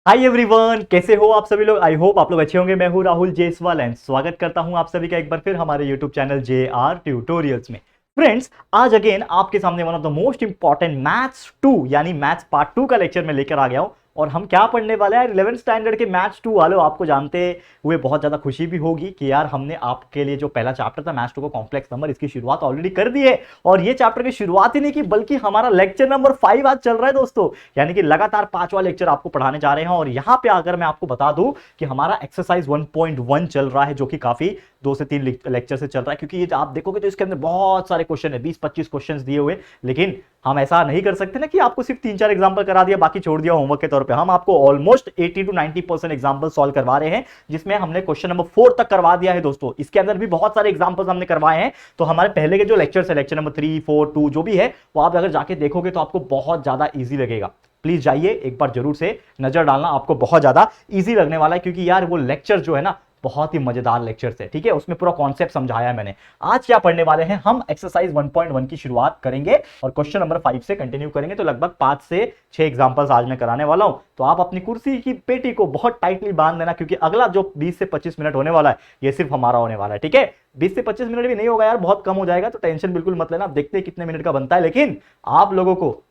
Hi everyone, कैसे हो आप सभी लोग। आई होप आप लोग अच्छे होंगे। मैं हूं राहुल जेसवाल एंड स्वागत करता हूं आप सभी का एक बार फिर हमारे यूट्यूब चैनल JR ट्यूटोरियल्स में। फ्रेंड्स, आज अगेन आपके सामने one of the most important maths 2 यानी मैथ्स पार्ट 2 का लेक्चर में लेकर आ गया हूं। और हम क्या पढ़ने वाले हैं, 11th स्टैंडर्ड के मैथ्स 2 वालों, आपको जानते हुए बहुत ज्यादा खुशी भी होगी कि यार हमने आपके लिए जो पहला चैप्टर था मैथ्स 2 को कॉम्प्लेक्स नंबर, इसकी शुरुआत ऑलरेडी कर दी है। और ये चैप्टर की शुरुआत ही नहीं की, बल्कि हमारा लेक्चर नंबर 5 आज चल रहा है दोस्तों। यानी कि लगातार 5वां लेक्चर आपको पढ़ाने जा रहे हैं। और यहां पे अगर मैं आपको बता दूं कि हमारा एक्सरसाइज 1.1 चल रहा है, जो कि काफी 2 से 3 लेक्चर से चल रहा है। क्योंकि ये आप देखोगे तो इसके अंदर बहुत सारे क्वेश्चन है, 20-25 क्वेश्चन दिए हुए। लेकिन हम ऐसा नहीं कर सकते ना कि आपको सिर्फ 3-4 एग्जांपल करा दिया, बाकी छोड़ दिया होमवर्क के तौर पे। हम आपको ऑलमोस्ट 80 to 90% एग्जांपल सॉल्व करवा रहे हैं, जिसमें हमने क्वेश्चन नंबर 4 तक करवा दिया है दोस्तों। इसके अंदर भी बहुत सारे एग्जांपल्स हमने करवाए हैं। तो हमारे पहले के जो लेक्चर्स है, लेक्चर नंबर 3, 4, 2 जो भी है, वो आप अगर जाके देखोगे तो आपको बहुत ज्यादा ईजी लगेगा। प्लीज जाइए एक बार जरूर से नजर डालना, आपको बहुत ज्यादा इजी लगने वाला है। क्योंकि यार वो लेक्चर जो है ना, बहुत ही मजेदार लेक्चर है, ठीक है। उसमें पूरा कॉन्सेप्ट समझाया है मैंने। आज क्या पढ़ने वाले हैं, हम एक्सरसाइज 1.1 की शुरुआत करेंगे और क्वेश्चन नंबर 5 से कंटिन्यू करेंगे। तो लगभग 5 से 6 एग्जांपल्स आज मैं कराने वाला हूं। तो आप अपनी कुर्सी की पेटी को बहुत टाइटली बांध देना, क्योंकि अगला जो 20 से 25 मिनट होने वाला है, ये सिर्फ हमारा होने वाला है, ठीक है। 20 से 25 मिनट भी नहीं होगा यार, बहुत कम हो जाएगा, तो टेंशन बिल्कुल मत लेना। देखते हैं कितने मिनट का बनता है, लेकिन आप लोगों को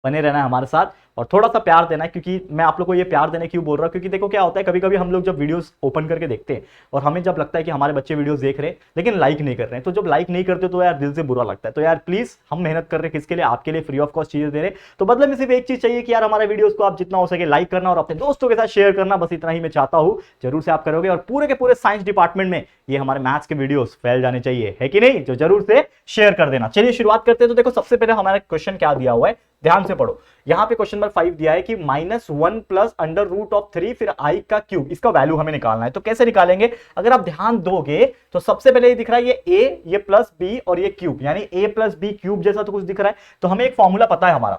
बने रहना है हमारे साथ और थोड़ा सा प्यार देना है। क्योंकि मैं आप लोगों को ये प्यार देने क्यों बोल रहा हूं, क्योंकि देखो क्या होता है, कभी कभी हम लोग जब वीडियोस ओपन करके देखते हैं और हमें जब लगता है कि हमारे बच्चे वीडियोस देख रहे हैं लेकिन लाइक नहीं कर रहे हैं, तो जब लाइक नहीं करते तो यार दिल से बुरा लगता है। तो यार प्लीज, हम मेहनत कर रहे हैं किसके लिए, आपके लिए, फ्री ऑफ कॉस्ट चीजें दे रहे हैं। तो बदले में सिर्फ एक चीज चाहिए कि यार हमारे वीडियोस को आप जितना हो सके लाइक करना और अपने दोस्तों के साथ शेयर करना, बस इतना ही मैं चाहता हूं। जरूर से आप करोगे और पूरे के पूरे साइंस डिपार्टमेंट में ये हमारे मैथ्स के वीडियोस फैल जाने चाहिए, है कि नहीं। जो जरूर से शेयर कर देना। चलिए शुरुआत करते हैं। तो देखो सबसे पहले हमारा क्वेश्चन क्या दिया हुआ है, ध्यान से पढ़ो। यहां पे क्वेश्चन नंबर 5 दिया है कि -1 प्लस अंडर रूट ऑफ 3 फिर आई का क्यूब, इसका वैल्यू हमें निकालना है। तो कैसे निकालेंगे, अगर आप ध्यान दोगे तो सबसे पहले ये दिख रहा है, ये ए, ये प्लस बी और ये क्यूब, यानी ए प्लस बी क्यूब जैसा तो कुछ दिख रहा है। तो हमें एक फॉर्मूला पता है हमारा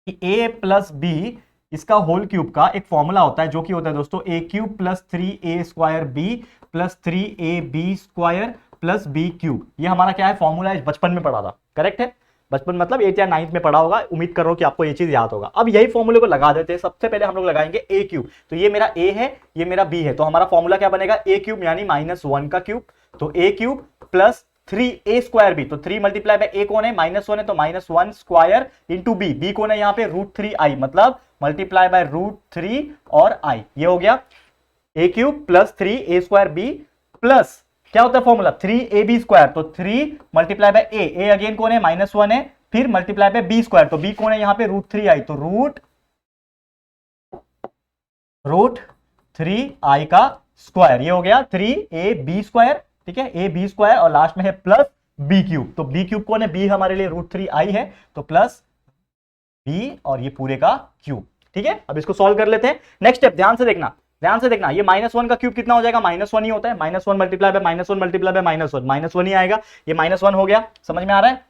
कि ए प्लस बी, इसका होल क्यूब का एक फॉर्मूला होता है, जो कि होता है दोस्तों a cube plus 3a square b plus 3ab square plus b cube. ये हमारा क्या है, फॉर्मूला है, बचपन में पढ़ा था, करेक्ट है। बचपन मतलब 8th या 9th में पढ़ा होगा, उम्मीद कर रहा हूं कि आपको ये चीज याद होगा। अब यही फॉर्मूले को लगा देते हैं। सबसे पहले हम लोग लगाएंगे ए क्यूब। तो ये मेरा ए है, ये मेरा बी है, तो हमारा फॉर्मूला क्या बनेगा, ए क्यूब यानी -1 का क्यूब। तो a cube plus 3a square b, तो 3 मल्टीप्लाई बाय ए कौन है, -1 है, तो -1 स्क्वायर इंटू बी, बी कौन है यहाँ पे, √3i, मतलब मल्टीप्लाई बाय √3 और i। ये हो गया a cube plus 3a square b plus क्या होता है फॉर्मूला, 3ab स्क्वायर, तो 3 मल्टीप्लाई बाय ए अगेन कौन है, -1 है, फिर मल्टीप्लाई बाय बी स्क्वायर, तो बी कौन है यहाँ पे, √3i, तो √3i का स्क्वायर। ये हो गया 3ab स्क्वायर, ठीक है, ए बी स्क्वायर, और लास्ट में है प्लस बी क्यूब। तो बी क्यूब कौन है, बी हमारे लिए √3i है, तो प्लस बी और ये पूरे का क्यूब, ठीक है। अब इसको सॉल्व कर लेते हैं। नेक्स्ट स्टेप, ध्यान से देखना, ध्यान से देखना। ये -1 का क्यूब कितना हो जाएगा, -1 ही होता है, -1 मल्टीप्लाई बाय -1 मल्टीप्लाई बाय -1 ही आएगा। ये -1 हो गया, समझ में आ रहा है,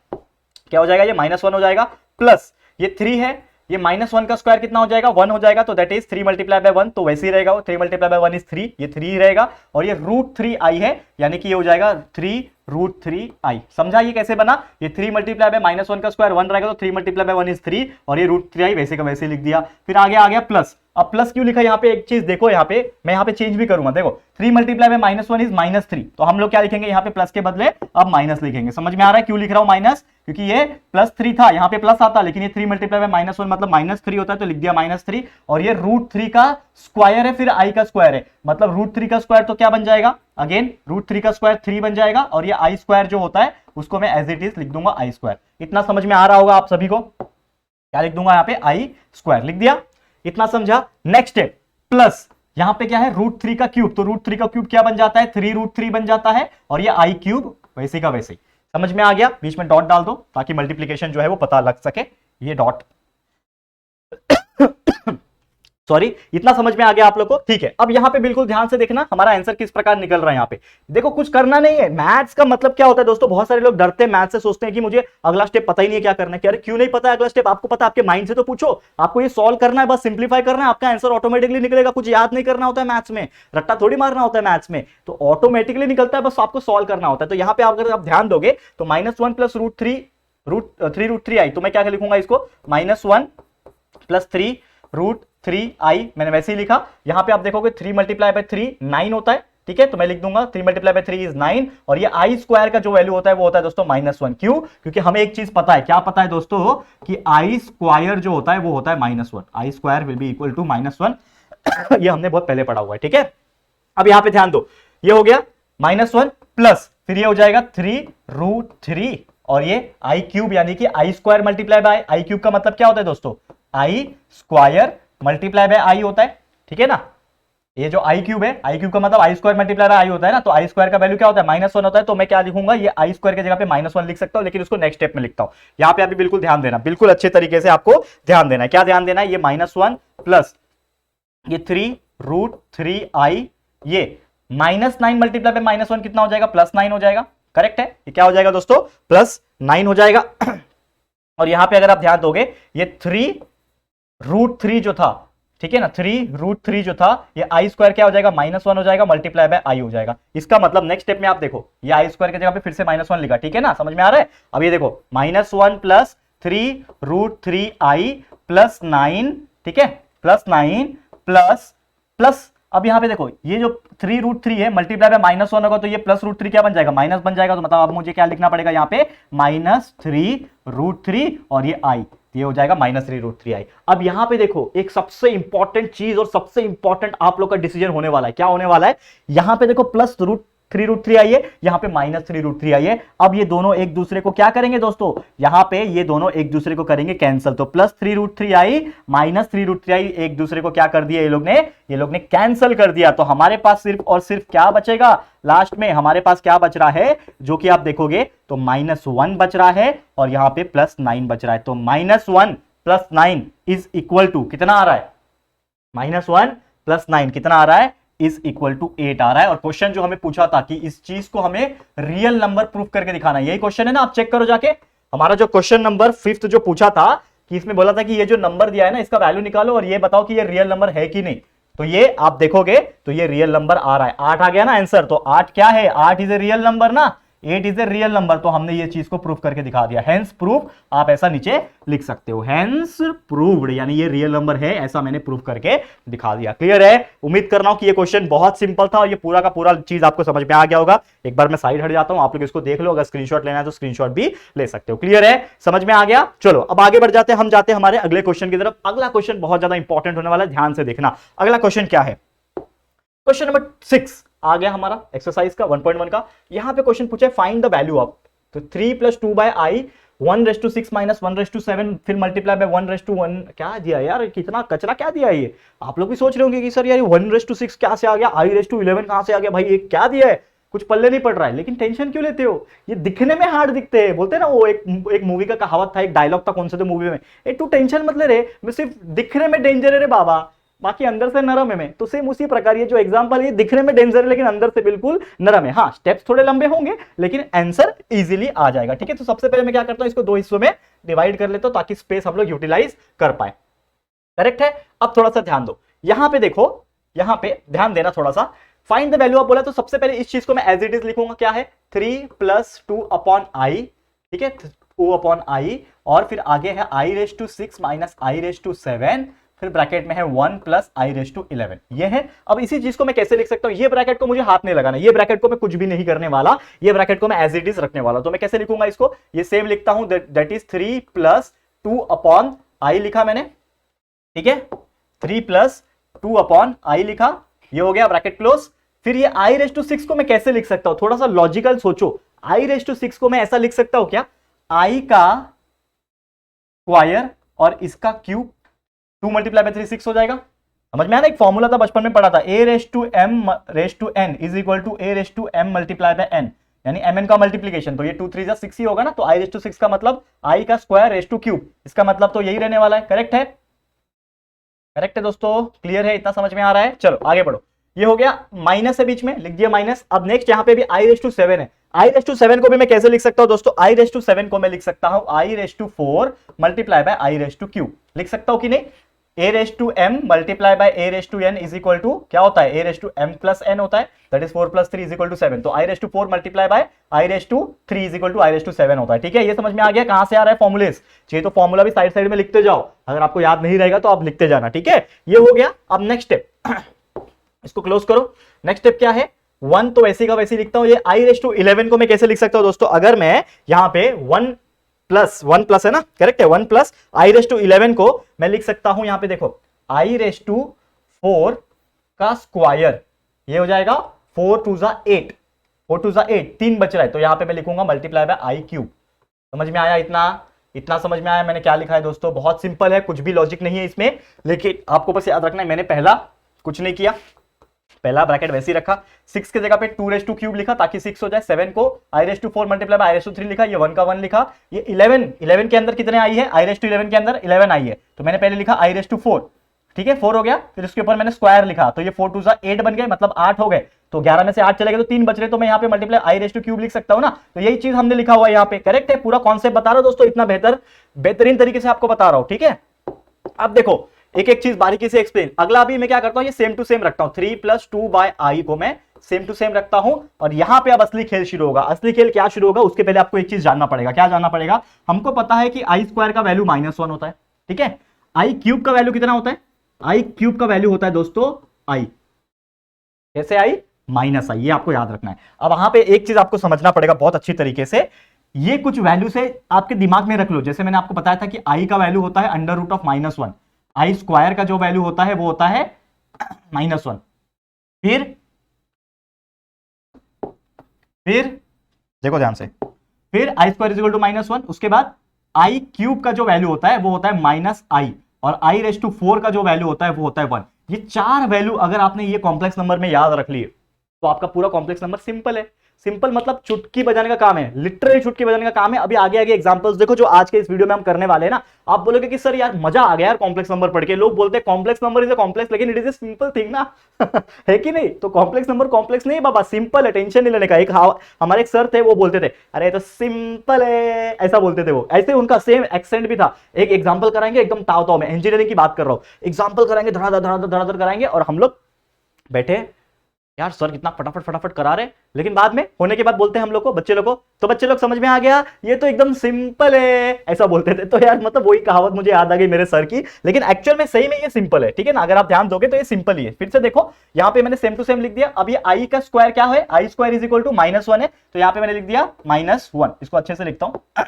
क्या हो जाएगा, ये -1 हो जाएगा, प्लस ये 3 है, ये -1 का स्क्वायर कितना हो जाएगा, 1 हो जाएगा, तो दैट इज 3 मल्टीप्लाई बाय 1, तो वैसे ही रहेगा, 3 मल्टीप्लाई बाय 1 इज 3, ये 3 ही रहेगा। और ये √3i है, यानी कि ये हो जाएगा 3√3i। समझा ये कैसे बना, ये 3 मल्टीप्लाई बाय -1 का स्क्वायर 1 रहेगा, तो 3 मल्टीप्लाई बाय 1 इज 3, और ये √3i वैसे का वैसे लिख दिया। फिर आगे आ गया प्लस। अब प्लस क्यों लिखा, यहाँ पे एक चीज देखो, यहाँ पे मैं यहाँ पे चेंज भी करूंगा, देखो 3 मल्टीप्लाई बाय -1 इज -3, तो हम लोग क्या लिखेंगे यहाँ पे, प्लस के बदले अब माइनस लिखेंगे। समझ में आ रहा है क्यों लिख रहा हूं माइनस, क्योंकि ये +3 था, यहाँ पे प्लस आता, लेकिन ये 3 मल्टीप्लाई बाय -1 मतलब -3 होता है, तो लिख दिया -3, और ये √3 का स्क्वायर है, फिर i का स्क्वायर है, मतलब √3 का स्क्वायर तो क्या बन जाएगा, अगेन √3 का स्क्वायर 3 बन जाएगा, और ये i स्क्वायर जो होता है उसको मैं एज इट इज लिख दूंगा i स्क्वायर। इतना समझ में आ रहा होगा आप सभी को, क्या लिख दूंगा यहाँ पे, i स्क्वायर लिख दिया, इतना समझा। नेक्स्ट स्टेप, प्लस यहां पे क्या है, √3 का क्यूब, तो √3 का क्यूब क्या बन जाता है, 3√3 बन जाता है, और ये i क्यूब वैसे का वैसे ही। समझ में आ गया, बीच में डॉट डाल दो ताकि मल्टीप्लीकेशन जो है वो पता लग सके, ये डॉट सॉरी, इतना समझ में आ गया आप लोग को, ठीक है। अब यहां पे बिल्कुल ध्यान से देखना हमारा आंसर किस प्रकार निकल रहा है। यहां पे देखो, कुछ करना नहीं है। मैथ्स का मतलब क्या होता है दोस्तों, बहुत सारे लोग डरते हैं मैथ्स से, सोचते हैं कि मुझे अगला स्टेप पता ही नहीं है क्या करना है। अरे क्यों नहीं पता है अगला स्टेप, आपको पता है, आपके माइंड से तो पूछो, आपको ये सॉल्व करना है, बस सिंप्लीफाई करना है, आपका आंसर ऑटोमेटिकली निकलेगा। कुछ याद नहीं करना होता है मैथ्स में, रट्टा थोड़ी मारना होता है मैथ्स में, तो ऑटोमेटिकली निकलता है, बस आपको सॉल्व करना होता है। तो यहां पे अगर आप ध्यान दोगे तो -1 प्लस √3i, तो मैं क्या लिखूंगा इसको, -1 प्लस 3 √3 3i, मैंने वैसे ही लिखा। यहां पे आप देखोगे 3 मल्टीप्लाई बाय 3 9 होता है, ठीक है, तो मैं लिख दूंगा 3 मल्टीप्लाई बाय 3 इज 9। और ये आई स्क्वायर का जो वैल्यू होता है वो होता है दोस्तों -1। क्यों? क्योंकि हमें एक चीज पता है, क्या पता है दोस्तों, कि आई स्क्वायर जो होता है वो होता है -1। I square will be equal to -1। ये हमने बहुत पहले पढ़ा हुआ है, ठीक है। अब यहां पे ध्यान दो, ये हो गया -1 प्लस फिर ये हो जाएगा 3√3 और ये आई क्यूब, यानी कि i square multiply by i cube का मतलब क्या होता है दोस्तों, i square multiply by i होता है, ठीक है ना। ये जो आई क्यूब है, आई क्यूब का मतलब आई स्क्वायर मल्टीप्लाई बाय आई होता है ना, तो आई स्क्वायर का वैल्यू क्या होता है -1 होता है। तो मैं क्या लिखूंगा, ये आई स्क्वायर की जगह पे -1 लिख सकता हूं, लेकिन उसको नेक्स्ट स्टेप में लिखता हूं। यहां पे अभी बिल्कुल ध्यान देना, बिल्कुल अच्छे तरीके से आपको ध्यान देना है। क्या ध्यान देना है, ये -1 प्लस ये 3√3i, ये -9 मल्टीप्लाई बाय -1 कितना हो जाएगा, +9 हो जाएगा। करेक्ट है, ये क्या हो जाएगा दोस्तों, +9 हो जाएगा। और यहां पे अगर आप ध्यान दोगे, ये 3√3 जो था, ठीक है ना, 3√3 जो था, ये आई स्क्वायर क्या हो जाएगा, -1 हो जाएगा, मल्टीप्लाई बाय आई हो जाएगा। इसका मतलब नेक्स्ट स्टेप में आप देखो, ये आई स्क्वायर की जगह पे फिर से -1 लिखा, ठीक है ना, समझ में आ रहा है। अब ये देखो -1 प्लस 3√3i प्लस 9, ठीक है, +9 प्लस प्लस, अब यहां पे देखो ये जो 3√3 है मल्टीप्लाई बाय -1 होगा, तो ये +√3 क्या बन जाएगा, माइनस बन जाएगा। तो मतलब अब मुझे क्या लिखना पड़ेगा यहाँ पे, -3√3 और ये आई, ये हो जाएगा -3√3i। अब यहां पे देखो एक सबसे इंपॉर्टेंट चीज और सबसे इंपॉर्टेंट आप लोग का डिसीजन होने वाला है। क्या होने वाला है, यहां पे देखो +3√3i है, यहां पे -3√3i है। अब ये दोनों एक दूसरे को क्या करेंगे दोस्तों, यहां पे ये दोनों एक दूसरे को करेंगे कैंसिल। तो +3√3i -3√3i एक दूसरे को क्या कर दिया, ये लोग ने कैंसिल कर दिया। तो हमारे पास सिर्फ और सिर्फ क्या बचेगा, लास्ट में हमारे पास क्या बच रहा है, जो कि आप देखोगे तो -1 बच रहा है और यहां पे +9 बच रहा है। तो -1 + 9 इज इक्वल टू कितना आ रहा है, -1 + 9 कितना आ रहा है, इज इक्वल टू 8 आ रहा है। और क्वेश्चन जो हमें पूछा था कि इस चीज को हमें रियल नंबर प्रूफ करके दिखाना है, यही क्वेश्चन है ना, आप चेक करो जाके। हमारा जो क्वेश्चन नंबर 5th जो पूछा था, कि इसमें बोला था कि ये जो नंबर दिया है ना, इसका वैल्यू निकालो और ये बताओ कि ये रियल नंबर है कि नहीं। तो ये आप देखोगे तो ये रियल नंबर आ रहा है, 8 आ गया ना आंसर। तो 8 क्या है, 8 इज ए रियल नंबर ना, 8 इज ए रियल नंबर। तो हमने ये चीज को प्रूफ करके दिखा दिया, हेंस प्रूफ। आप ऐसा नीचे लिख सकते हो, हेंस प्रूव्ड, यानी ये रियल नंबर है, ऐसा मैंने प्रूफ करके दिखा दिया। क्लियर है, उम्मीद कर रहा हूं कि ये क्वेश्चन बहुत सिंपल था और ये पूरा का पूरा चीज आपको समझ में आ गया होगा। एक बार मैं साइड हट जाता हूं, आप लोग इसको देख लो, अगर स्क्रीनशॉट लेना है तो स्क्रीनशॉट भी ले सकते हो। क्लियर है, समझ में आ गया। चलो अब आगे बढ़ जाते हैं, हम जाते हैं हमारे अगले क्वेश्चन की तरफ। अगला क्वेश्चन बहुत ज्यादा इंपॉर्टेंट होने वाला है, ध्यान से देखना। अगला क्वेश्चन क्या है, क्वेश्चन नंबर 6 आ गया हमारा एक्सरसाइज का 1.1 का। यहां पे क्वेश्चन पूछा है फाइंड द वैल्यू ऑफ, तो 3 + 2/i 1/6 - 1/7 फिर मल्टीप्लाई बाय 1/1। क्या दिया यार, कितना कचरा क्या दिया है ये। आप लोग भी सोच रहे होंगे कि सर यार 1/6 क्या से आ गया, i/11 कहां से आ गया भाई, ये क्या दिया है, कुछ पल्ले नहीं पड़ रहा है। लेकिन टेंशन क्यों लेते हो, ये दिखने में हार्ड दिखते हैं। बोलते हैं ना, वो एक मूवी का कहावत था, एक डायलॉग था, कौन से तो मूवी में, ए तू टेंशन मत ले रे, मैं सिर्फ दिखने में डेंजर है रे बाबा, बाकी अंदर से नरम है मैं। तो सेम उसी प्रकार ये जो एग्जांपल, ये दिखने में डेंजर है लेकिन अंदर से बिल्कुल नरम है। हाँ, स्टेप्स थोड़े लंबे होंगे लेकिन आंसर इजीली आ जाएगा। ठीक है, तो सबसे पहले मैं क्या करता हूं, इसको 2 हिस्सों में डिवाइड कर लेता हूं ताकि स्पेस हम लोग यूटिलाइज कर पाए। करेक्ट है। अब थोड़ा सा ध्यान दो, यहां पे देखो, यहां पे ध्यान देना थोड़ा सा। फाइंड द वैल्यू ऑफ बोला, तो सबसे पहले इस चीज को मैं एज इट इज लिखूंगा, क्या है 3 + 2/i, ठीक है, 2/i, और फिर आगे है i/6 - i/7, फिर ब्रैकेट में है 1 + i/11। ये है। अब इसी चीज को मैं कैसे लिख सकता हूं, ये ब्रैकेट को मुझे हाथ नहीं लगाना, ये ब्रैकेट को मैं कुछ भी नहीं करने वाला, ये ब्रैकेट को मैं एज इट इज रखने वाला। तो मैं कैसे लिखूंगा इसको, ये सेम लिखता हूं, दैट इज 3 + 2/i लिखा मैंने, ठीक है, 3 + 2/i लिखा, ये हो गया, ब्रैकेट क्लोज। फिर ये i/6 को मैं कैसे लिख सकता हूं, थोड़ा सा लॉजिकल सोचो। i/6 को मैं ऐसा लिख सकता हूं क्या, i का स्क्वायर और इसका क्यूब, 2 × 3 6 हो जाएगा। समझ में आया ना, एक फॉर्मूला था बचपन में पढ़ा था, a⁻m⁴ is equal to a⁻m multiply by n, यानी mn का मल्टीप्लीकेशन। तो ये 2 × 3 = 6 ही होगा ना, तो i/6 का मतलब i का स्क्वायर रेज टू क्यूब, इसका मतलब तो यही रहने वाला है। करेक्ट है, करेक्ट है दोस्तों, क्लियर है, इतना समझ में आ रहा है। चलो आगे बढ़ो, ये हो गया, माइनस है बीच में, लिख दिया माइनस। अब नेक्स्ट यहां पे भी i/7 है, i/7 को भी मैं कैसे लिख सकता हूं दोस्तों, i/7 को मैं लिख सकता हूं i/4 मल्टीप्लाई बाय i/3 लिख सकता हूं कि नहीं। A raise to m multiply by a raise to n is equal to क्या होता है, a raise to m plus n होता है, that is 4 plus 3 is equal to 7। तो i raise to 4 multiply by i raise to 3 is equal to i raise to 7 होता है। ठीक है, ये समझ में आ गया कहां से आ रहा है फॉर्मूलेस। चाहिए तो फॉर्मूला भी साइड साइड में लिखते जाओ, अगर आपको याद नहीं रहेगा तो आप लिखते जाना। ठीक है, ये हो गया। अब नेक्स्ट स्टेप, इसको क्लोज करो। नेक्स्ट स्टेप क्या है, 1 तो वैसे का वैसे लिखता हूं। ये आई रेस टू 11 को मैं कैसे लिख सकता हूं दोस्तों, अगर मैं यहां पे 1 प्लस है ना, करेक्ट है, 1 प्लस आई रेस टू 11 को मैं लिख सकता हूं यहां पे देखो आई रेस टू 4 का स्क्वायर, ये हो जाएगा 4 टू जा 8, 4 टू जा 8, 3 बच रहा है, तो यहां पे मैं लिखूंगा मल्टीप्लाई बाय आई क्यूब। समझ में आया, इतना समझ में आया मैंने क्या लिखा है दोस्तों। बहुत सिंपल है, कुछ भी लॉजिक नहीं है इसमें, लेकिन आपको बस याद रखना है मैंने पहला कुछ नहीं किया, पहला ब्रैकेट वैसे ही रखा, 6 के जगह पे 2 रेस टू क्यूब लिखा ताकि 6 हो जाए, 7 को i raise to 4 multiply by i raise to 3 लिखा, ये 1 का 1 लिखा, ये 11 के अंदर कितने आई है, आई रेस टू 11 के अंदर 11 आई है, तो मैंने पहले लिखा आई रेस टू 4। ठीक है, 4 हो गया, फिर उसके ऊपर मैंने स्क्वायर लिखा, तो ये 4 टू जा 8 बन गए, मतलब 8 हो गए, तो 11 में से 8 चले गए तो 3 बच रहे, तो मैं यहाँ पे मल्टीप्लाई आई रेस टू क्यूब लिख सकता हूँ ना। तो यही चीज हमने लिखा हुआ है यहाँ पे, करेक्ट है, पूरा कॉन्सेप्ट बता रहा हूं दोस्तों, इतना बेहतरीन तरीके से आपको बता रहा हूं। ठीक है, अब देखो एक एक चीज बारीकी से एक्सप्लेन। अगला अभी मैं क्या करता हूं, ये सेम टू सेम रखता हूं, 3 प्लस 2 बाय आई को मैं सेम टू सेम रखता हूं, और यहां पे अब असली खेल शुरू होगा। असली खेल क्या शुरू होगा, उसके पहले आपको एक चीज जानना पड़ेगा। क्या जानना पड़ेगा, हमको पता है कि आई स्क्वायर का वैल्यू -1 होता है। ठीक है, आई क्यूब का वैल्यू कितना होता है, आई क्यूब का वैल्यू होता है दोस्तों आई, कैसे आई, माइनस आई, ये आपको याद रखना है। अब वहां पे एक चीज आपको समझना पड़ेगा बहुत अच्छी तरीके से, ये कुछ वैल्यू से आपके दिमाग में रख लो। जैसे मैंने आपको बताया था कि आई का वैल्यू होता है under root of -1, i square का जो वैल्यू होता है वो होता है -1, फिर देखो ध्यान से, फिर आई स्क्वायर इज इक्वल टू -1, उसके बाद आई क्यूब का जो वैल्यू होता है वो होता है -i, और आई रेस टू 4 का जो वैल्यू होता है वो होता है 1। ये 4 वैल्यू अगर आपने ये कॉम्प्लेक्स नंबर में याद रख लिए तो आपका पूरा कॉम्प्लेक्स नंबर सिंपल है। सिंपल मतलब चुटकी बजाने का काम है, लिटरली चुटकी बजाने का काम है। अभी आगे आगे एग्जांपल्स देखो जो आज के इस वीडियो में हम करने वाले हैं ना, आप बोलोगे कि सर यार मजा आ गया यार कॉम्प्लेक्स नंबर पढ़ के। लोग बोलते हैं complex number is a complex, लेकिन it is a simple thing ना है कि नहीं। तो कॉम्प्लेक्स नंबर कॉम्प्लेक्स नहीं बाबा, सिंपल है, टेंशन नहीं लेने का। एक हमारे एक सर थे, वो बोलते थे अरे तो सिंपल है, ऐसा बोलते थे वो, ऐसे उनका सेम एक्सेंट भी था। एक एग्जाम्पल कराएंगे एकदम ताव ताव में, इंजीनियरिंग की बात कर रहा हूं, एग्जाम्पल कराएंगे धड़ाधड़ धड़ाधड़ धड़ाधड़ कराएंगे, और हम लोग बैठे यार सर कितना फटाफट फटाफट करा रहे, लेकिन बाद में होने के बाद बोलते हैं हम लोग को, बच्चे लोग को, तो बच्चे लोग समझ में आ गया ये तो एकदम सिंपल है, ऐसा बोलते थे। तो यार मतलब वही कहावत मुझे याद आ गई मेरे सर की, लेकिन एक्चुअल में सही में ये सिंपल है। ठीक है ना, अगर आप ध्यान दोगे तो ये सिंपल ही है। फिर से देखो यहाँ पे मैंने सेम टू सेम लिख दिया। अब ये आई का स्क्वायर क्या है, आई स्क्वायर इज इक्वल टू -1 है, तो यहाँ पे मैंने लिख दिया -1। इसको अच्छे से लिखता हूं,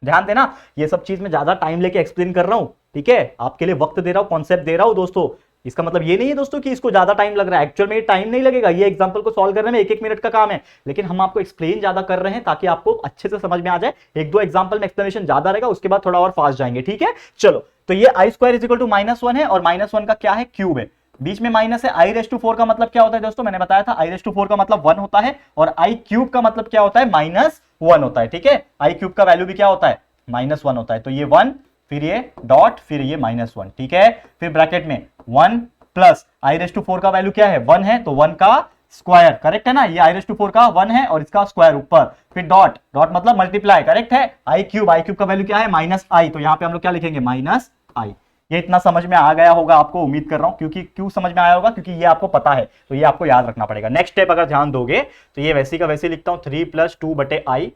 ध्यान देना, ये सब चीज में ज्यादा टाइम लेके एक्सप्लेन कर रहा हूं। ठीक है, आपके लिए वक्त दे रहा हूं, कॉन्सेप्ट दे रहा हूं दोस्तों। इसका मतलब ये नहीं है दोस्तों कि इसको ज्यादा टाइम लग रहा है, एक्चुअल में ये टाइम नहीं लगेगा, ये एग्जांपल को सॉल्व करने में 1-1 मिनट का काम है, लेकिन हम आपको एक्सप्लेन ज्यादा कर रहे हैं ताकि आपको अच्छे से समझ में आ जाए। 1-2 एग्जांपल में एक्सप्लेनेशन ज्यादा रहेगा, उसके बाद थोड़ा और फास्ट जाएंगे। ठीक है, चलो, तो ये आई स्क्वायर इज इक्वल टू -1 है, और -1 का क्या है, क्यूब है, बीच में माइनस है। आई रेस टू 4 का मतलब क्या होता है दोस्तों, मैंने बताया था आई रेस टू 4 का मतलब 1 होता है, और आई क्यूब का मतलब क्या होता है, -1 होता है। ठीक है, आई क्यूब का वैल्यू भी क्या होता है, -1 होता है। तो ये 1, फिर ये डॉट, फिर ये -1। ठीक है, फिर ब्रैकेट में 1 प्लस आई रेस टू 4 का वैल्यू क्या है, 1 है, तो 1 का स्क्वायर, करेक्ट है ना, ये आई रेस टू 4 का 1 है और इसका स्क्वायर ऊपर, फिर डॉट, डॉट मतलब मल्टीप्लाई, करेक्ट है। आई क्यूब का वैल्यू क्या है, -i, तो यहां पे हम लोग क्या लिखेंगे, -i। ये इतना समझ में आ गया होगा आपको, उम्मीद कर रहा हूं, क्योंकि क्यों समझ में आया होगा, क्योंकि ये आपको पता है, तो ये आपको याद रखना पड़ेगा। नेक्स्ट स्टेप अगर ध्यान दोगे तो ये वैसे का वैसे लिखता हूं, 3 + 2 बटे आई,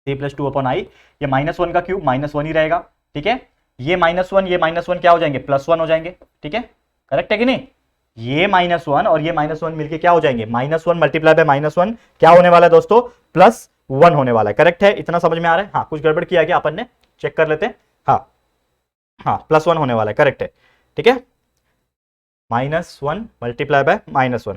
3 + 2 अपॉन आई, ये -1 का क्यूब -1 ही रहेगा। ठीक है, ये -1 ये -1 क्या हो जाएंगे, +1 हो जाएंगे। ठीक है, करेक्ट है कि नहीं, ये -1 और ये -1 मिलके क्या हो जाएंगे, -1 मल्टीप्लाई बाय -1 क्या होने वाला है दोस्तों, +1 होने वाला है। करेक्ट है, इतना समझ में आ रहा है। हाँ, कुछ गड़बड़ किया क्या अपन ने, चेक कर लेते हैं। हाँ हाँ, +1 होने वाला है, करेक्ट है। ठीक है, -1 मल्टीप्लाई बाय -1।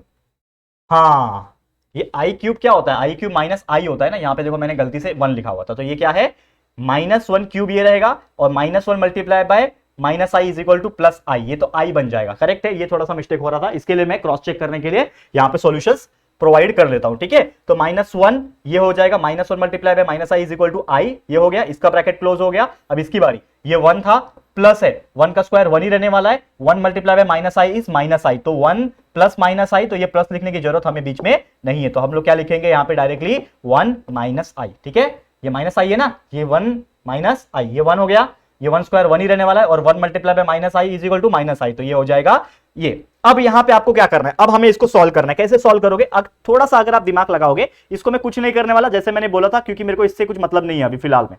हाँ, ये आई क्यूब क्या होता है, आई क्यूब -i होता है ना, यहाँ पे देखो मैंने गलती से 1 लिखा हुआ था, तो ये क्या है, -1 क्यूब ये रहेगा, और -1 multiply by -i is equal to +i, ये तो i बन जाएगा। करेक्ट है, ये थोड़ा सा मिस्टेक हो रहा था, इसके लिए मैं क्रॉस चेक करने के लिए यहाँ पे सॉल्यूशंस प्रोवाइड कर लेता हूं। ठीक है, तो -1 ये हो जाएगा, -1 multiply by -i is equal to i, ये हो गया, इसका ब्रैकेट क्लोज हो गया। अब इसकी बारी, ये 1 था, प्लस है, 1 का स्क्वायर 1 ही रहने वाला है, 1 multiply by -i is -i, तो 1 प्लस -i, तो ये प्लस लिखने की जरूरत हमें बीच में नहीं है, तो हम लोग क्या लिखेंगे यहाँ पे डायरेक्टली 1 - i। ठीक है, ये -i है ना, ये 1 - i, ये 1 हो गया, ये 1 स्क्वायर 1 ही रहने वाला है, और 1 multiply by minus i is equal to minus i, तो ये हो जाएगा ये। अब यहां पे आपको क्या करना है, अब हमें इसको सॉल्व करना है। कैसे सॉल्व करोगे, थोड़ा सा अगर आप दिमाग लगाओगे, इसको मैं कुछ नहीं करने वाला, जैसे मैंने बोला था, क्योंकि मेरे को इससे कुछ मतलब नहीं है अभी फिलहाल में।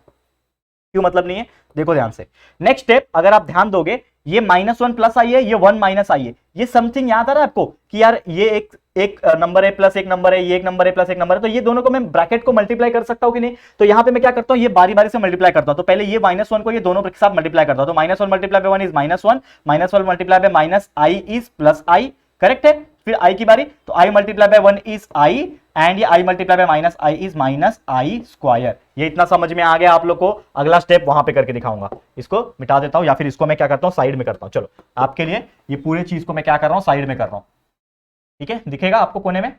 क्यों मतलब नहीं है, देखो ध्यान से। नेक्स्ट स्टेप अगर आप ध्यान दोगे, ये -1 प्लस आई है, ये 1 माइनस आई है, ये समथिंग याद आ रहा है आपको कि यार ये एक नंबर है प्लस एक नंबर है, ये एक नंबर है प्लस एक नंबर है, तो ये दोनों को मैं ब्रैकेट को मल्टीप्लाई कर सकता हूं कि नहीं। तो यहां पे मैं क्या करता हूं, ये बारी बारी से मल्टीप्लाई करता हूं। तो पहले ये -1 को ये दोनों के साथ मल्टीप्लाई करता हूं, तो -1 multiply by 1 is -1, -1 multiply by minus i is plus i, correct है। फिर आई की बारी, तो i multiply by 1 is i, and ये i multiply by minus i is minus i square. ये इतना समझ में आ गया आप लोग को। अगला स्टेप वहां पे करके दिखाऊंगा। इसको मिटा देता हूं, या फिर इसको मैं क्या करता हूं, साइड में करता हूं। चलो आपके लिए ये पूरी चीज को मैं क्या कर रहा हूं, साइड में कर रहा हूं, ठीक है। दिखेगा आपको कोने में,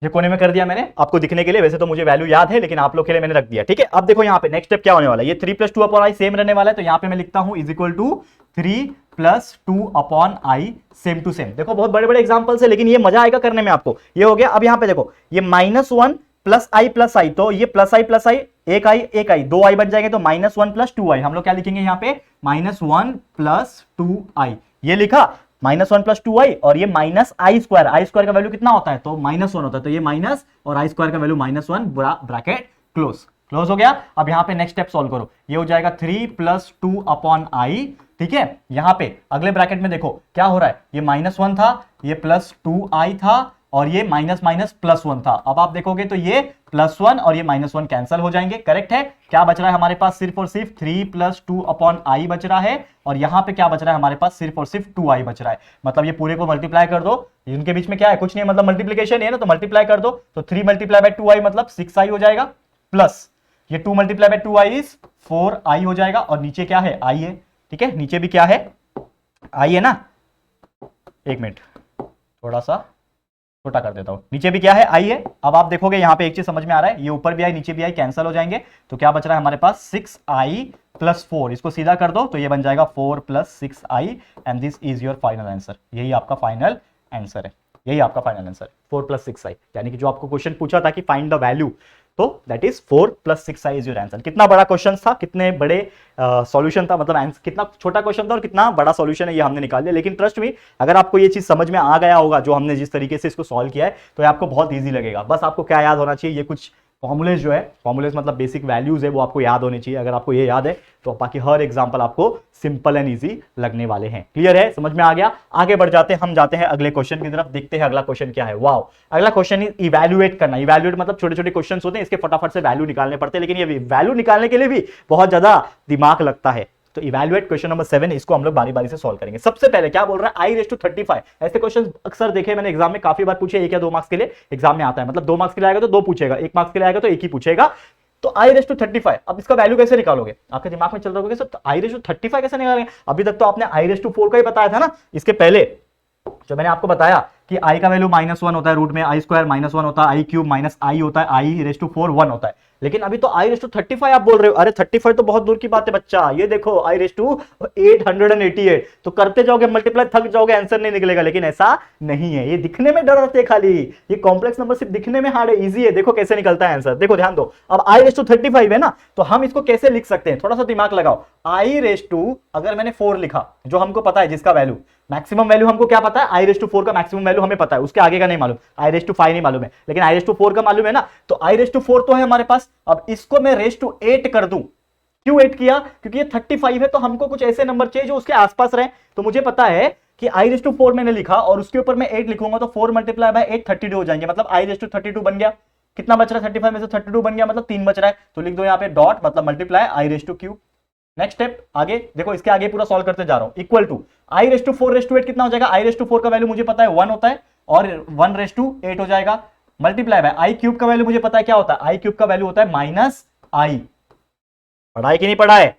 ये कोने में कर दिया मैंने आपको दिखने के लिए। वैसे तो मुझे वैल्यू याद है, लेकिन आप लोग के लिए मैंने रख दिया, ठीक है। अब देखो यहाँ पे नेक्स्ट स्टेप क्या होने वाला है, ये 3 + 2 अपॉन आई सेम रहने वाला है, तो यहाँ पे मैं लिखता हूं is equal to 3 + 2 upon i same to same. देखो बहुत बड़े बड़े एग्जांपल्स है, लेकिन ये मजा आएगा करने में आपको। ये हो गया। अब यहाँ पे देखो ये -1 प्लस आई, तो ये प्लस आई, एक आई, दो आई बन जाएंगे, तो -1 + 2i। हम लोग क्या लिखेंगे यहाँ पे, -1 + 2i, ये लिखा -1 + 2i, और ये -i स्क्वायर, आई स्क्वायर का वैल्यू कितना होता है, तो -1 होता है, तो ये माइनस और आई स्क्वायर का वैल्यू -1, ब्रैकेट क्लोज हो गया। अब यहाँ पे नेक्स्ट स्टेप सॉल्व करो, ये हो जाएगा 3 + 2 अपॉन आई, ठीक है। यहाँ पे अगले ब्रैकेट में देखो क्या हो रहा है, ये -1 था, ये +2i था, और ये माइनस +1 था। अब आप देखोगे तो ये +1 और ये -1 कैंसिल हो जाएंगे, करेक्ट है। क्या बच रहा है हमारे पास, सिर्फ और सिर्फ 3 + 2 अपॉन आई बच रहा है, और यहां पे क्या बच रहा है हमारे पास, सिर्फ और सिर्फ 2i बच रहा है। मतलब ये पूरे को मल्टीप्लाई कर दो, इनके बीच में क्या है, कुछ नहीं है, मतलब मल्टीप्लीकेशन है ना, तो मल्टीप्लाई कर दो, तो 3 × 2i मतलब 6i हो जाएगा, प्लस ये 2 × 2i इज 4i हो जाएगा, और नीचे क्या है, i है, ठीक है। नीचे भी क्या है, i है ना, एक मिनट थोड़ा सा छोटा कर देता हूं, नीचे भी क्या है, आई है। अब आप देखोगे यहाँ पे एक चीज समझ में आ रहा है, ये ऊपर भी आई नीचे भी आई कैंसिल हो जाएंगे, तो क्या बच रहा है हमारे पास, 6i + 4। इसको सीधा कर दो तो ये बन जाएगा 4 + 6i, and this is your final answer. यही आपका फाइनल आंसर है, यही आपका फाइनल आंसर, 4 + 6i। यानी कि जो आपको क्वेश्चन पूछा था कि फाइंड द वैल्यू, तो that is 4 + 6i is your answer. कितना बड़ा क्वेश्चन था, कितने बड़े सॉल्यूशन था, मतलब आंसर कितना छोटा क्वेश्चन था और कितना बड़ा सॉल्यूशन है, ये हमने निकाल लिया। लेकिन ट्रस्ट मी, अगर आपको ये चीज समझ में आ गया होगा, जो हमने जिस तरीके से इसको सॉल्व किया है, तो ये आपको बहुत ईजी लगेगा। बस आपको क्या याद होना चाहिए, ये कुछ फॉर्मुलेज जो है, फॉर्मुलेज मतलब बेसिक वैल्यूज है, वो आपको याद होनी चाहिए। अगर आपको ये याद है तो बाकी हर एग्जांपल आपको सिंपल एंड इजी लगने वाले हैं। क्लियर है, समझ में आ गया। आगे बढ़ जाते हैं, हम जाते हैं अगले क्वेश्चन की तरफ, देखते हैं अगला क्वेश्चन क्या है। वाओ, अगला क्वेश्चन इज इवैल्यूएट करना। इवैल्यूएट मतलब छोटे छोटे क्वेश्चन होते हैं, इसके फटाफट से वैल्यू निकालने पड़ते हैं, लेकिन ये वैल्यू निकालने के लिए भी बहुत ज्यादा दिमाग लगता है। तो इवैल्यूएट क्वेश्चन नंबर 7, इसको हम लोग बारी बारी से सॉल्व करेंगे। सबसे पहले क्या बोल रहा है, i⁵35। ऐसे क्वेश्चन अक्सर देखे मैंने एग्जाम में, काफी बार पूछे, 1 या 2 मार्क्स के लिए एग्जाम में आता है। मतलब 2 मार्क्स के लिए आएगा तो 2 पूछेगा, 1 मार्क्स के लिए आएगा तो 1 ही पूछेगा। तो i⁵35, अब इसका वैल्यू कैसे निकालोगे, आपके दिमाग में चल रहा होगा सर i⁵35 कैसे निकालेंगे। अभी तक तो आपने i⁴ का ही बताया था ना, इसके पहले जो मैंने आपको बताया कि i का वैल्यू -1 होता है, रूट में i² -1 होता है, i³ -i होता है, i⁴ 1 होता है। लेकिन अभी तो i⁵35 आप बोल रहे हो। अरे 35 तो बहुत दूर की बात है बच्चा, ये देखो i⁵888। तो करते जाओगे मल्टीप्लाई, थक जाओगे, आंसर नहीं निकलेगा। लेकिन ऐसा नहीं है, ये दिखने में डर आते खाली, ये कॉम्प्लेक्स नंबर सिर्फ दिखने में हार्ड है, इजी है। देखो कैसे निकलता है आंसर, देखो ध्यान दो। अब i⁵35 है ना, तो हम इसको कैसे लिख सकते हैं, थोड़ा सा दिमाग लगाओ। अगर मैंने 4 लिखा, जो हमको पता है, जिसका वैल्यू मैक्सिमम वैल्यू हमको क्या पता है, i⁴ का मैक्सिमम वैल्यू हमें पता है, उसके आगे का नहीं मालूम, i⁵5 नहीं मालूम है, लेकिन i⁴ का मालूम है ना। तो i⁴ तो है हमारे पास। अब इसको मैं ⁸8 कर दूं, क्यों 8 किया, क्योंकि ये 35 है, तो हमको कुछ ऐसे नंबर चाहिए जो उसके आसपास रहे। तो मुझे पता है कि i⁴ मैंने लिखा, और उसके ऊपर मैं 8 लिखूंगा, तो 4 × 8 32 हो जाएंगे। मतलब i⁵32 बन गया। कितना बच रहा है, 35 में से 32 बन गया, मतलब 3 बच रहा है। तो लिख दो यहाँ पे डॉट, मतलब मल्टीप्लाई i⁵3। नेक्स्ट स्टेप आगे देखो, इसके आगे पूरा सॉल्व करते जा रहा हूं। इक्वल टू i⁴ कितना हो जाएगा, i⁴ का वैल्यू मुझे पता है 1 होता है, और 1�8 हो जाएगा, मल्टीप्लाई बाय i³ का वैल्यू मुझे पता है क्या होता है, i³ का वैल्यू होता है -i। पढ़ा है कि नहीं पढ़ा है,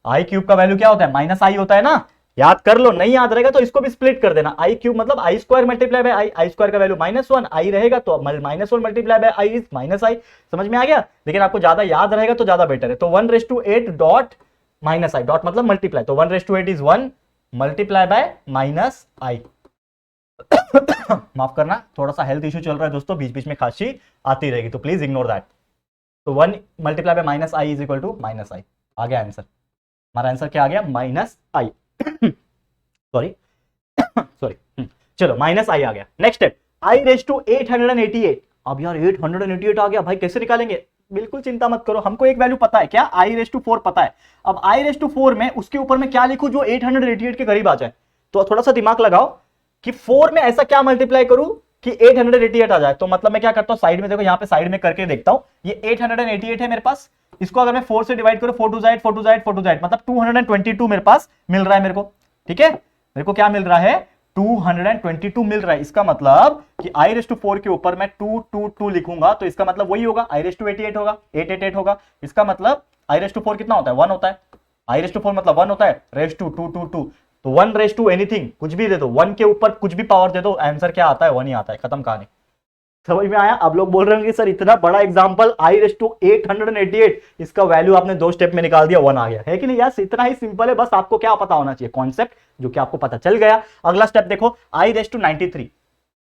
i³ का वैल्यू क्या होता है, -i होता है ना। याद कर लो, नहीं याद रहेगा तो इसको भी स्प्लिट कर देना। i³ मतलब i² multiply by i square का वैल्यू -1, i रहेगा तो -1 multiply by i is -i। समझ में आ गया। लेकिन आपको ज्यादा याद रहेगा तो ज्यादा बेटर है। तो 1�8 डॉट -i, डॉट मतलब मल्टीप्लाई, तो 1�8 इज 1 मल्टीप्लाई बाय -i। माफ करना, थोड़ा सा हेल्थ इश्यू चल रहा है दोस्तों, बीच बीच में खांसी आती रहेगी, तो प्लीज इग्नोर दैट। तो 1 multiply by -i is equal to -i। आ गया आंसर, हमारा आंसर क्या आ गया, माइनस आई। सॉरी सॉरी, चलो माइनस आई आ गया। Next step, i raise to 888। अब यार 888 आ गया भाई, कैसे निकालेंगे? बिल्कुल चिंता मत करो, हमको एक वैल्यू पता है, क्या, आई रेस टू 4 पता है। अब आई रेस टू 4 में उसके ऊपर में क्या लिखूं जो 888 के करीब आ जाए? तो थोड़ा सा दिमाग लगाओ कि 4 में ऐसा क्या मल्टीप्लाई करूं कि 888 आ जाए। तो मतलब मैं क्या करता हूं, साइड में देखो, यहां पे साइड में करके देखता हूं, ये 888 है मेरे पास, इसको अगर मैं 4 से डिवाइड करूं, 4 टू जाइड 4 टू जाइड 4 टू जाइड, मतलब 222 मेरे पास मिल रहा है मेरे को। ठीक है, मेरे को क्या मिल रहा है, 222 मिल रहा है। इसका मतलब कि आई रेस टू 4 के ऊपर मैं 222 लिखूंगा तो इसका मतलब वही होगा, आई रेस टू 88 होगा, 888 होगा। इसका मतलब आई रेस टू 4 कितना होता है, 1 होता है। आई रेस टू 4 मतलब 1 होता है, रेस टू 222, तो 1 रेस टू एनीथिंग, कुछ भी दे दो, 1 के ऊपर कुछ भी पावर दे दो, आंसर क्या आता है, 1 ही आता है, खत्म कहानी। समझ में आया? अब लोग बोल रहे होंगे सर इतना बड़ा एग्जांपल, आई रेस टू 888, इसका वैल्यू आपने 2 स्टेप में निकाल दिया, 1 आ गया, है कि नहीं? यस, इतना ही सिंपल है, बस आपको क्या पता होना चाहिए, कॉन्सेप्ट, जो कि आपको पता चल गया। अगला स्टेप देखो, आई रेस टू 93।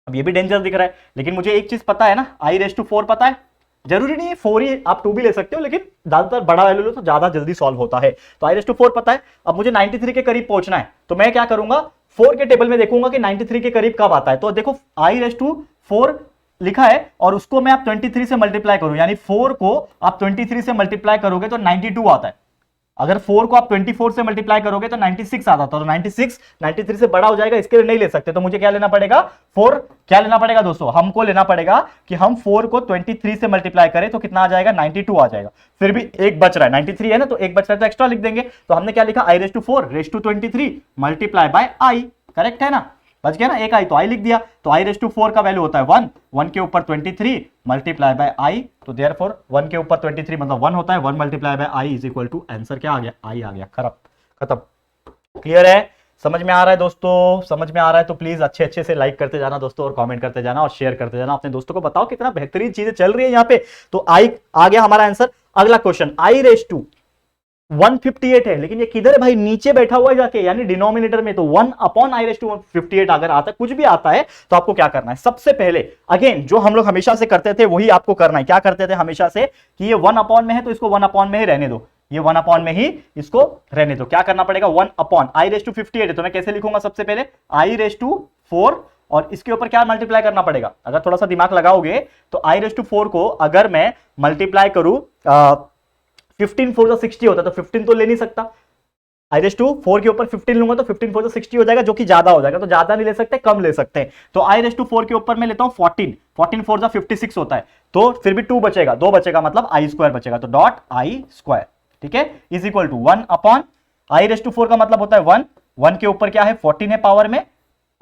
अब ये भी डेंजर दिख रहा है, लेकिन मुझे एक चीज पता है ना, आई रेस टू 4 पता है, जरूरी नहीं है 4 ही, आप 2 भी ले सकते हो, लेकिन ज्यादातर बड़ा वैल्यू लो तो ज्यादा जल्दी सॉल्व होता है। तो आई रेस टू 4 पता है, अब मुझे 93 के करीब पहुंचना है, तो मैं क्या करूंगा, 4 के टेबल में देखूंगा कि 93 के करीब कब आता है। तो देखो आई रेस टू 4 लिखा है और उसको मैं आप 23 से मल्टीप्लाई करूं, यानी 4 को आप 23 से मल्टीप्लाई करोगे तो 92 आता है। अगर 4 को आप 24 से मल्टीप्लाई करोगे तो 96 आता था, तो 96 93 से बड़ा हो जाएगा, इसके लिए नहीं ले सकते। तो मुझे क्या लेना पड़ेगा, 4, क्या लेना पड़ेगा दोस्तों, हमको लेना पड़ेगा कि हम 4 को 23 से मल्टीप्लाई करें तो कितना आ जाएगा, 92 आ जाएगा। फिर भी एक बच रहा है, 93 है ना, तो एक बच रहा है तो एक्स्ट्रा लिख देंगे। तो हमने क्या लिखा, i raise to 4 raise to 23 multiply by i, correct है ना, बच गया ना, एक आई तो आई लिख दिया। तो आई रेस टू 4 का वैल्यू होता है 1, 1 के ऊपर 23 मल्टीप्लाई बाय आई, तो देयरफॉर 1 के ऊपर 23 मतलब 1 होता है, 1 multiply by i is equal to, answer क्या आ गया, आई आ गया, खत्म। क्लियर है? समझ में आ रहा है दोस्तों? समझ में आ रहा है तो प्लीज अच्छे अच्छे से लाइक करते जाना दोस्तों, और कमेंट करते जाना और शेयर करते जाना, अपने दोस्तों को बताओ कितना बेहतरीन चीजें चल रही है यहाँ पे। तो आई आ गया हमारा आंसर। अगला क्वेश्चन, आई रेस टू 158 है, लेकिन ये किधर है भाई, नीचे बैठा हुआ है जाके, यानी डिनोमिनेटर में। तो 1 अपॉन आई रेस टू 158 अगर आता है, कुछ भी आता है, तो आपको क्या करना है, सबसे पहले अगेन जो हम लोग हमेशा से करते थे वही आपको करना है। क्या करते थे हमेशा से कि ये 1 अपॉन में है तो इसको 1 अपॉन में ही रहने दो, ये 1 अपॉन में ही इसको रहने दो। क्या करना पड़ेगा, 1 अपॉन आई रेस टू 58 है, तो मैं कैसे लिखूंगा, सबसे पहले आई रेस टू 4 और इसके ऊपर क्या मल्टीप्लाई करना पड़ेगा। अगर थोड़ा सा दिमाग लगाओगे तो आई रेस टू 4 को अगर मैं मल्टीप्लाई करूं, 15 4 60 होता है, तो 15 तो ले नहीं सकता, आई रेस टू 4 के ऊपर 15 लूंगा तो 15 4 60 हो जाएगा, जो कि ज्यादा हो जाएगा, तो ज्यादा नहीं ले सकते, कम ले सकते हैं। तो आई रेस टू 4 के ऊपर मैं लेता हूं 14, 14 4 56 होता है, तो फिर भी 2 बचेगा, 2 बचेगा, मतलब आई स्क्वायर बचेगा, तो डॉट आई स्क्वायर, ठीक है, is equal to 1 upon i raise to 4 का मतलब होता है 1, 1 के ऊपर क्या है 14 है पावर में,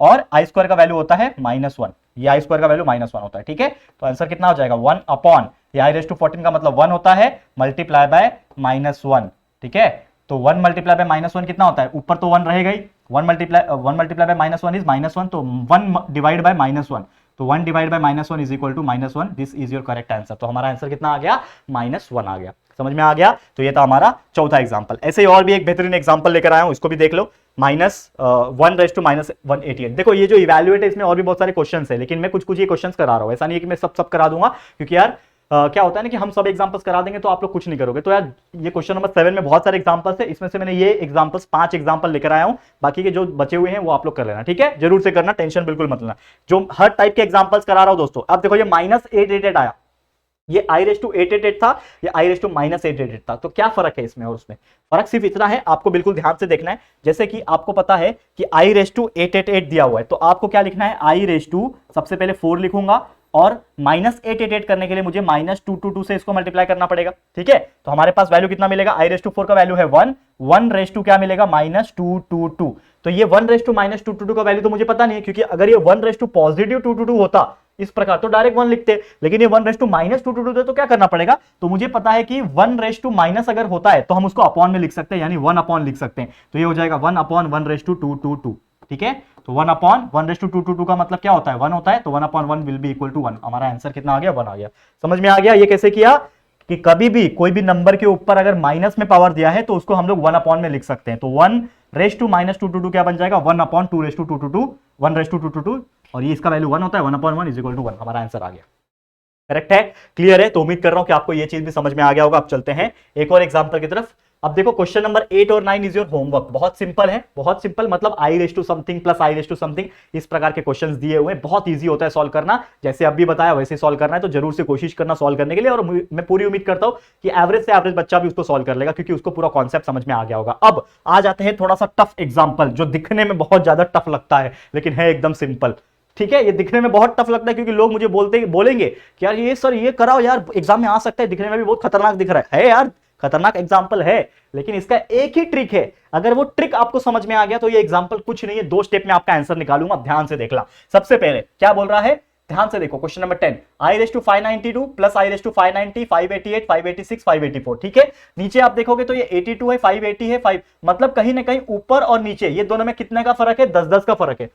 और आई स्क्वायर का वैल्यू होता है -1, ये आई स्क्वायर का वैल्यू -1 होता है, ठीक है। तो आंसर कितना हो जाएगा, 1 अपॉन, ये आई रेस टू 14 का मतलब 1 होता है, मल्टीप्लाई बाय -1, ठीक है। तो 1 मल्टीप्लाई बाय -1 कितना होता है, ऊपर तो 1 रहेगा ही, 1 मल्टीप्लाई बाय -1 इज -1, तो 1 डिवाइड बाय -1, तो 1 divide by -1 is equal to -1, this is your correct answer. तो हमारा आंसर कितना आ गया, -1 आ गया, समझ में आ गया। तो ये था हमारा चौथा एग्जांपल। ऐसे ही और भी एक बेहतरीन एग्जांपल लेकर आया हूं, इसको भी देख लो, -1 रेस टू -188। देखो ये जो इवैल्यूएट है इसमें और भी बहुत सारे क्वेश्चंस है, लेकिन मैं कुछ कुछ ये क्वेश्चंस करा रहा हूं, ऐसा नहीं है कि मैं सब करा दूंगा, क्योंकि यार क्या होता है ना कि हम सब एग्जांपल्स करा देंगे तो आप लोग कुछ नहीं करोगे। तो यार ये क्वेश्चन नंबर 7 में बहुत सारे एग्जांपल्स है, इसमें से मैंने ये एग्जांपल्स 5 एग्जांपल लेकर आया हूं, बाकी के जो बचे हुए हैं वो आप लोग कर लेना, ठीक है, जरूर से करना, टेंशन बिल्कुल मत लेना, जो हर टाइप के एग्जांपल्स करा रहा हूं दोस्तों। अब देखो ये -888 आया, ये आई रेस टू 888 था, ये आई रेस टू -888 था, तो क्या फर्क है इसमें और उसमें? फर्क सिर्फ इतना है, आपको बिल्कुल ध्यान से देखना है। जैसे कि आपको पता है कि आई रेस टू 888 दिया हुआ है, तो आपको क्या लिखना है, आई रेस टू सबसे पहले 4 लिखूंगा, और -888 करने के लिए मुझे -222 से इसको मल्टीप्लाई करना पड़ेगा, ठीक है। तो हमारे पास वैल्यू कितना मिलेगा, आई रेस टू 4 का वैल्यू है 1, 1 रेस टू क्या मिलेगा, -222। तो ये 1 रेस टू -222 का वैल्यू तो मुझे पता नहीं है, क्योंकि अगर ये 1 रेस टू पॉजिटिव 222 होता इस प्रकार तो डायरेक्ट 1 लिखते, लेकिन ये 1 रेस टू -222 तो क्या करना पड़ेगा, तो मुझे पता है कि 1 रेस टू माइनस अगर होता है तो हम उसको अपॉन में लिख सकते हैं, यानी 1 अपॉन लिख सकते हैं, तो ये हो जाएगा 1 अपॉन 1 रेस टू 222, ठीक है। तो 1 अपॉन 1 रेस टू 222 का मतलब क्या होता है, 1 होता है, तो 1 upon 1 will be equal to 1। हमारा आंसर कितना आ गया, 1 आ गया। समझ में आ गया ये कैसे किया, कि कभी भी कोई भी नंबर के ऊपर अगर माइनस में पावर दिया है तो उसको हम लोग 1 अपॉन में लिख सकते हैं। तो 1 रेस टू -222 क्या बन जाएगा, 1 upon 2 raise to 222, 1 raise to 222, और ये इसका वैल्यू 1 होता है, 1 अपॉन 1 इज इक्वल टू 1। हमारा आंसर आ गया, करेक्ट है, क्लियर है। तो उम्मीद कर रहा हूं कि आपको ये चीज भी समझ में आ गया होगा। अब चलते हैं एक और एग्जांपल की तरफ। अब देखो क्वेश्चन नंबर 8 और 9 इज योर होमवर्क। बहुत सिंपल है, बहुत सिंपल, मतलब i raise to something plus i raise to something, इस प्रकार के क्वेश्चंस दिए हुए हैं। बहुत इजी होता है सॉल्व करना, जैसे अभी बताया वैसे सॉल्व करना है, तो जरूर से कोशिश करना सॉल्व करने के लिए। और मैं पूरी उम्मीद करता हूं कि एवरेज से एवरेज बच्चा भी उसको सॉल्व कर लेगा, क्योंकि उसको पूरा कॉन्सेप्ट समझ में आ गया होगा। अब आ जाते हैं थोड़ा सा टफ एग्जाम्पल, जो दिखने में बहुत ज्यादा टफ लगता है लेकिन है एकदम सिंपल। ठीक है, ये दिखने में बहुत टफ लगता है क्योंकि लोग मुझे बोलेंगे कि यार ये सर ये कराओ यार, एग्जाम में आ सकता है, दिखने में भी बहुत खतरनाक दिख रहा है यार, खतरनाक एग्जाम्पल है, लेकिन इसका एक ही ट्रिक है। अगर वो ट्रिक आपको समझ में आ गया तो ये एग्जाम्पल कुछ नहीं है, 2 स्टेप में आपका आंसर निकालूंगा, ध्यान से देखना। सबसे पहले क्या बोल रहा है, ध्यान से देखो, question number 10, i raise to 592 plus i raise to 590, 588, 586, 584। ठीक है, नीचे आप देखोगे तो ये 82 है, 580 है, 5, मतलब कहीं ना कहीं ऊपर और नीचे ये दोनों में कितने का फर्क है, 10-10 का फर्क है।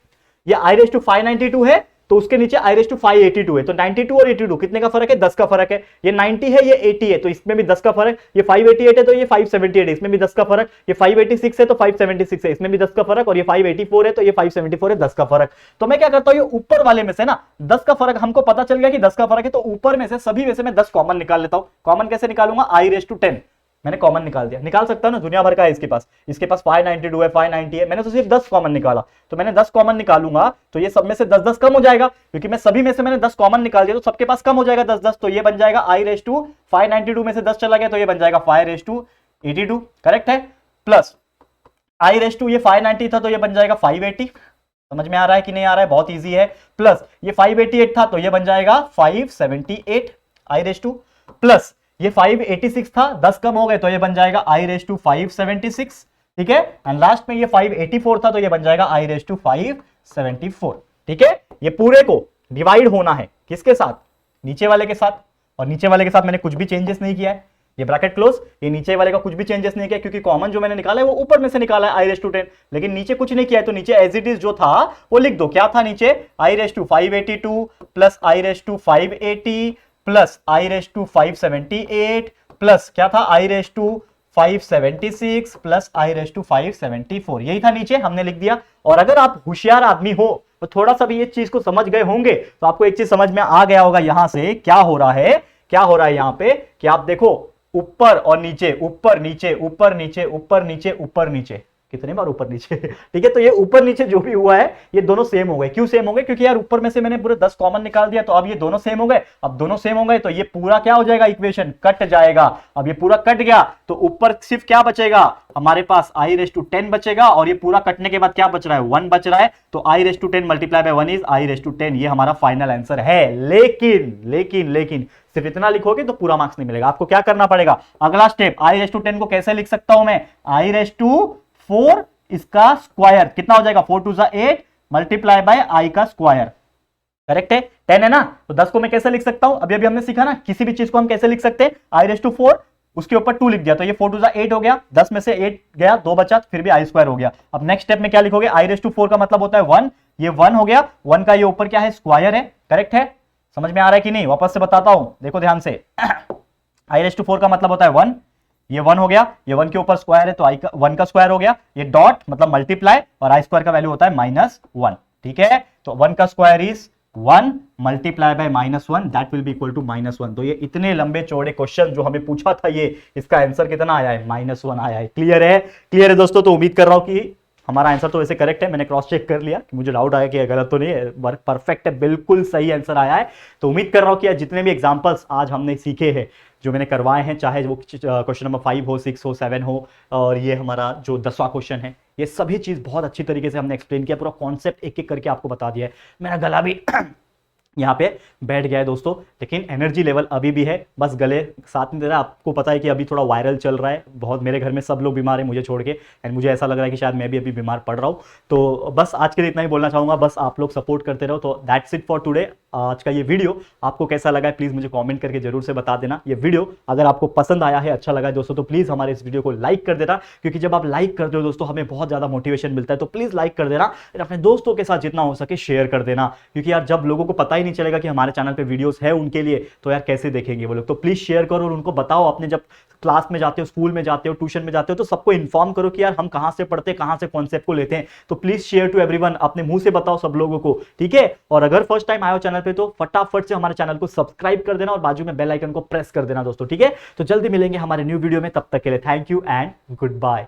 ये आई रेस टू 592 है तो उसके नीचे आई रेस टू 582 है, तो 92 और 82 कितने का फर्क है, 10 का फर्क है। ये 90 है, ये 80 है, तो इसमें भी 10 का फर्क। ये 588 है तो ये 578 है, इसमें भी 10 का फर्क। ये 586 है तो 576 है, इसमें भी 10 का फर्क। और ये 584 है तो ये 574 है, 10 का फर्क। तो मैं क्या करता हूं, ये ऊपर वाले में से ना 10 का फर्क हमको पता चल गया कि 10 का फर्क है, तो ऊपर में से सभी में से मैं 10 कॉमन निकाल लेता हूं। कॉमन कैसे निकालूंगा, आई रेस टू 10 मैंने कॉमन निकाल दिया, निकाल सकता हूं ना, दुनिया भर का है इसके पास 592 है, 590 है, मैंने तो सिर्फ 10 कॉमन निकाला, तो मैंने 10 कॉमन निकालूंगा तो ये सब में से 10-10 कम हो जाएगा, क्योंकि मैं सभी में से मैंने 10 कॉमन निकाल दिया, तो सबके पास कम हो जाएगा 10-10, तो ये बन जाएगा आई रेस टू 592 में से 10 चला गया तो ये बन जाएगा 5 रेस टू 82, करेक्ट है। प्लस आई रेस टू ये 590 था तो ये बन जाएगा 580, समझ में आ रहा है कि नहीं आ रहा है, बहुत ईजी है। प्लस ये 588 था तो ये बन जाएगा 578 आई रेस टू, प्लस ये 586 था, 10 कम हो गए तो ये बन जाएगा आई रेस टू 576। ठीक है, एंड लास्ट में ये 584 था तो ये बन जाएगा आई रेस टू 574। ठीक है, ये पूरे को डिवाइड होना है किसके साथ, नीचे वाले के साथ, और नीचे वाले के साथ मैंने कुछ भी चेंजेस नहीं किया है, ये ब्रैकेट क्लोज, ये नीचे वाले का कुछ भी चेंजेस नहीं किया, क्योंकि कॉमन जो मैंने निकाला है वो ऊपर में से निकाला है आई रेस टू 10, लेकिन नीचे कुछ नहीं किया है, तो नीचे एज इट इज जो था वो लिख दो। क्या था नीचे, i raise to 582 plus i raise to 580 plus i raise to 578 plus क्या था, i raise to 576 plus i raise to 574, यही था नीचे, हमने लिख दिया। और अगर आप होशियार आदमी हो तो थोड़ा सा भी ये चीज को समझ गए होंगे तो आपको एक चीज समझ में आ गया होगा, यहां से क्या हो रहा है, क्या हो रहा है यहां पे कि आप देखो ऊपर और नीचे, ऊपर नीचे, ऊपर नीचे, ऊपर नीचे, ऊपर नीचे, कितने बार ऊपर नीचे ठीक है, तो ये ऊपर नीचे जो भी हुआ है ये दोनों सेम हो गए। क्यों सेम हो गए, क्योंकि यार ऊपर में से मैंने पूरे 10 कॉमन निकाल दिया, तो अब ये दोनों सेम हो गए। अब दोनों सेम हो गए तो ये पूरा क्या हो जाएगा, इक्वेशन कट जाएगा। अब ये पूरा कट गया तो ऊपर सिर्फ क्या बचेगा हमारे पास, आई रेस टू 10 बचेगा, और ये पूरा कटने के बाद क्या बच रहा है, 1 बच रहा है, तो i raise to 10 multiply by 1 is i raise to 10, ये हमारा फाइनल आंसर है। लेकिन लेकिन लेकिन सिर्फ इतना लिखोगे तो पूरा मार्क्स नहीं मिलेगा, आपको क्या करना पड़ेगा, अगला स्टेप, आई रेस टू 10 को कैसे लिख सकता हूं मैं, आई रेस टू 4 इसका स्क्वायर कितना हो जाएगा, 4 2 8 मल्टीप्लाई बाय आई का स्क्वायर, करेक्ट है, 10 है ना, तो 10 को मैं कैसे लिख सकता हूं, अभी अभी हमने सीखा ना, किसी भी चीज को हम कैसे लिख सकते हैं, आई रेस टू 4 उसके ऊपर 2 लिख दिया, तो ये 4 2 8 हो गया, 10 में से 8 गया, 2 बचा, फिर भी आई स्क्वायर हो गया। अब नेक्स्ट स्टेप में क्या लिखोगे, आई रेस टू 4 का मतलब होता है 1, ये 1 हो गया, 1 का ये ऊपर क्या है, स्क्वायर है, करेक्ट है, समझ में आ रहा है कि नहीं, वापस से बताता हूं, देखो ध्यान से आई रेस टू 4 का मतलब होता है 1, ये 1 हो गया, ये 1 के ऊपर स्क्वायर है तो आई का 1 का स्क्वायर हो गया, ये डॉट मतलब मल्टीप्लाई, और आई स्क्वायर का वैल्यू होता है -1। ठीक है, तो 1 का square is 1 multiply by -1, that will be equal to -1। तो ये इतने लंबे चौड़े क्वेश्चन जो हमें पूछा था, ये इसका आंसर कितना आया है, -1 आया है। क्लियर है, क्लियर है दोस्तों, तो उम्मीद कर रहा हूं कि हमारा आंसर तो वैसे करेक्ट है, मैंने क्रॉस चेक कर लिया कि मुझे डाउट आया कि गलत तो नहीं है, परफेक्ट है, बिल्कुल सही आंसर आया है। तो उम्मीद कर रहा हूं कि जितने भी एग्जांपल्स आज हमने सीखे हैं, जो मैंने करवाए हैं, चाहे वो क्वेश्चन नंबर 5 हो, 6 हो, 7 हो, और ये हमारा जो 10वां क्वेश्चन है, ये सभी चीज बहुत अच्छी तरीके से हमने एक्सप्लेन किया, पूरा कॉन्सेप्ट एक एक करके आपको बता दिया है। मेरा गला भी यहाँ पे बैठ गया है दोस्तों, लेकिन एनर्जी लेवल अभी भी है, बस गले साथ नहीं दे रहा। आपको पता है कि अभी थोड़ा वायरल चल रहा है, बहुत मेरे घर में सब लोग बीमार हैं मुझे छोड़ के, एंड मुझे ऐसा लग रहा है कि शायद मैं भी अभी बीमार पड़ रहा हूँ। तो बस आज के लिए इतना ही बोलना चाहूँगा, बस आप लोग सपोर्ट करते रहो। तो दैट्स इट फॉर टुडे। आज का ये वीडियो आपको कैसा लगा है प्लीज़ मुझे कॉमेंट करके जरूर से बता देना। ये वीडियो अगर आपको पसंद आया है, अच्छा लगा है दोस्तों, तो प्लीज़ हमारे इस वीडियो को लाइक कर देना, क्योंकि जब आप लाइक करते हो दोस्तों हमें बहुत ज़्यादा मोटिवेशन मिलता है। तो प्लीज़ लाइक कर देना, अपने दोस्तों के साथ जितना हो सके शेयर कर देना, क्योंकि यार जब लोगों को पता ही ही नहीं चलेगा कि हमारे चैनल पे वीडियोस है उनके लिए, तो यार कैसे देखेंगे वो लोग। तो प्लीज शेयर करो और उनको बताओ, अपने जब क्लास में जाते हो, स्कूल में जाते हो, ट्यूशन में जाते हो, तो सबको इन्फॉर्म करो कि यार हम कहां से पढ़ते हैं, कहां से कॉन्सेप्ट को लेते हैं। तो प्लीज शेयर टू एवरीवन, अपने मुंह से बताओ सब लोगों को, ठीक है। और अगर फर्स्ट टाइम आए हो चैनल पे तो फटाफट से हमारे चैनल को सब्सक्राइब कर देना और बाजू में बेल आइकन को प्रेस कर देना दोस्तों, ठीक है। तो जल्दी मिलेंगे हमारे न्यू वीडियो में, तब तक के लिए thank you and good bye.